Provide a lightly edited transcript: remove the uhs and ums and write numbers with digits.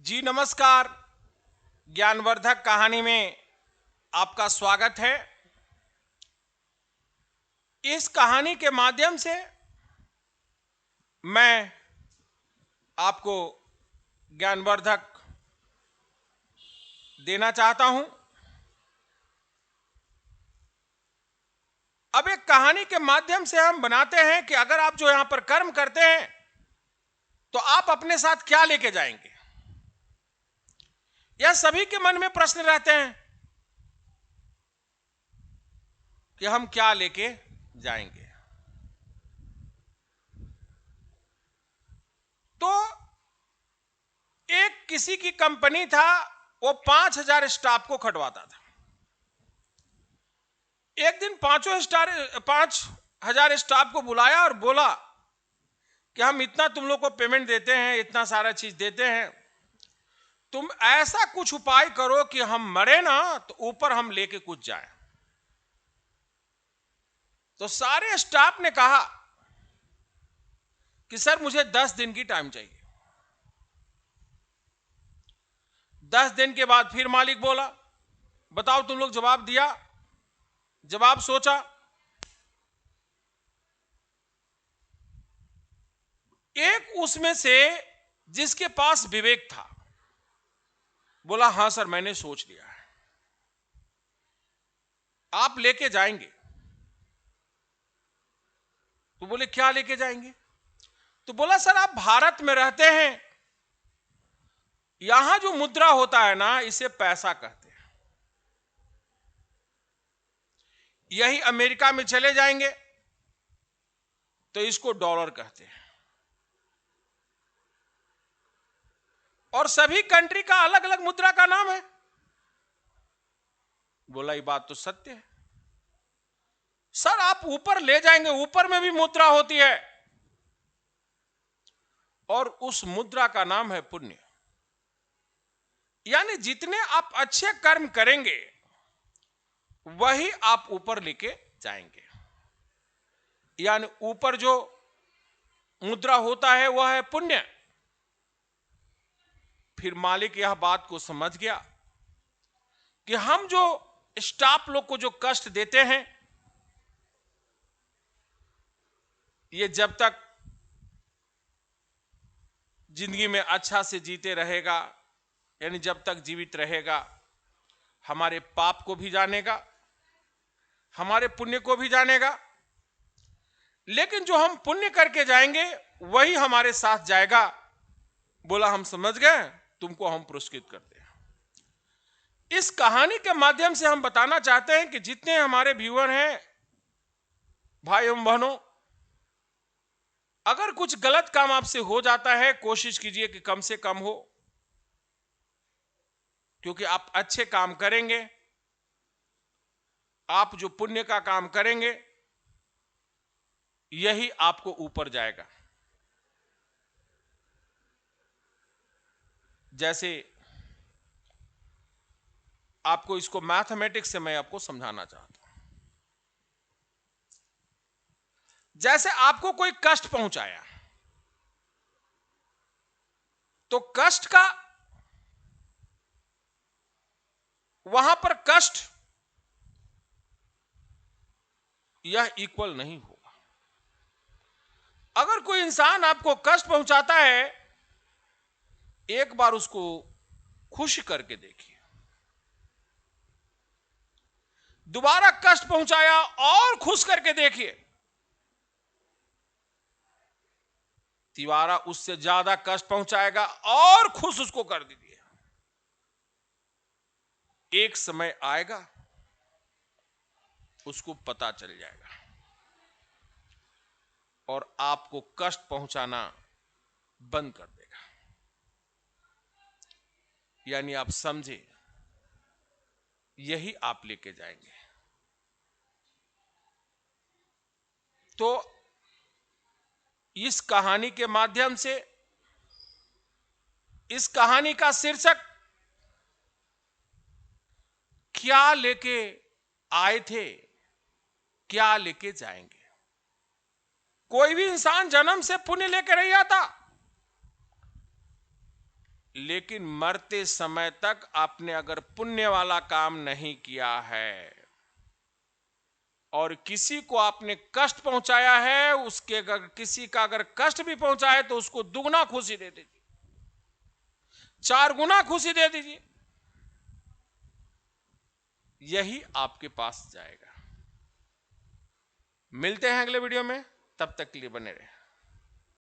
जी नमस्कार। ज्ञानवर्धक कहानी में आपका स्वागत है। इस कहानी के माध्यम से मैं आपको ज्ञानवर्धक देना चाहता हूं। अब एक कहानी के माध्यम से हम बनाते हैं कि अगर आप जो यहां पर कर्म करते हैं तो आप अपने साथ क्या लेके जाएंगे। यह सभी के मन में प्रश्न रहते हैं कि हम क्या लेके जाएंगे। तो एक किसी की कंपनी था, वो 5,000 स्टाफ को खटवाता था। एक दिन 5,000 स्टाफ को बुलाया और बोला कि हम इतना तुम लोग को पेमेंट देते हैं, इतना सारा चीज देते हैं, तुम ऐसा कुछ उपाय करो कि हम मरे ना तो ऊपर हम लेके कुछ जाएं। तो सारे स्टाफ ने कहा कि सर मुझे 10 दिन की टाइम चाहिए। 10 दिन के बाद फिर मालिक बोला, बताओ तुम लोग जवाब दिया, जवाब सोचा। एक उसमें से जिसके पास विवेक था बोला, हां सर मैंने सोच लिया है, आप लेके जाएंगे। तो बोले क्या लेके जाएंगे। तो बोला सर आप भारत में रहते हैं, यहां जो मुद्रा होता है ना इसे पैसा कहते हैं, यही अमेरिका में चले जाएंगे तो इसको डॉलर कहते हैं, और सभी कंट्री का अलग अलग मुद्रा का नाम है। बोला ये बात तो सत्य है सर, आप ऊपर ले जाएंगे, ऊपर में भी मुद्रा होती है और उस मुद्रा का नाम है पुण्य। यानी जितने आप अच्छे कर्म करेंगे वही आप ऊपर लेके जाएंगे। यानी ऊपर जो मुद्रा होता है वह है पुण्य। फिर मालिक यह बात को समझ गया कि हम जो स्टाफ लोग को जो कष्ट देते हैं, ये जब तक जिंदगी में अच्छा से जीते रहेगा, यानी जब तक जीवित रहेगा, हमारे पाप को भी जानेगा, हमारे पुण्य को भी जानेगा। लेकिन जो हम पुण्य करके जाएंगे वही हमारे साथ जाएगा। बोला हम समझ गए, तुमको हम पुरस्कृत करते हैं। इस कहानी के माध्यम से हम बताना चाहते हैं कि जितने हमारे व्यूअर हैं, भाई एवं बहनों, अगर कुछ गलत काम आपसे हो जाता है कोशिश कीजिए कि कम से कम हो, क्योंकि आप अच्छे काम करेंगे, आप जो पुण्य का काम करेंगे यही आपको ऊपर जाएगा। जैसे आपको इसको मैथमेटिक्स से मैं आपको समझाना चाहता हूं। जैसे आपको कोई कष्ट पहुंचाया तो कष्ट का वहां पर कष्ट यह इक्वल नहीं होगा। अगर कोई इंसान आपको कष्ट पहुंचाता है, एक बार उसको खुश करके देखिए। दोबारा कष्ट पहुंचाया और खुश करके देखिए। तिवारा उससे ज्यादा कष्ट पहुंचाएगा और खुश उसको कर दीजिए। एक समय आएगा उसको पता चल जाएगा और आपको कष्ट पहुंचाना बंद कर देगा। यानी आप समझे, यही आप लेके जाएंगे। तो इस कहानी के माध्यम से, इस कहानी का शीर्षक क्या लेके आए थे, क्या लेके जाएंगे। कोई भी इंसान जन्म से पुण्य लेकर नहीं आता। लेकिन मरते समय तक आपने अगर पुण्य वाला काम नहीं किया है और किसी को आपने कष्ट पहुंचाया है, उसके अगर किसी का अगर कष्ट भी पहुंचा है तो उसको दुगना खुशी दे दीजिए, 4 गुना खुशी दे दीजिए, यही आपके पास जाएगा। मिलते हैं अगले वीडियो में, तब तक के लिए बने रहे।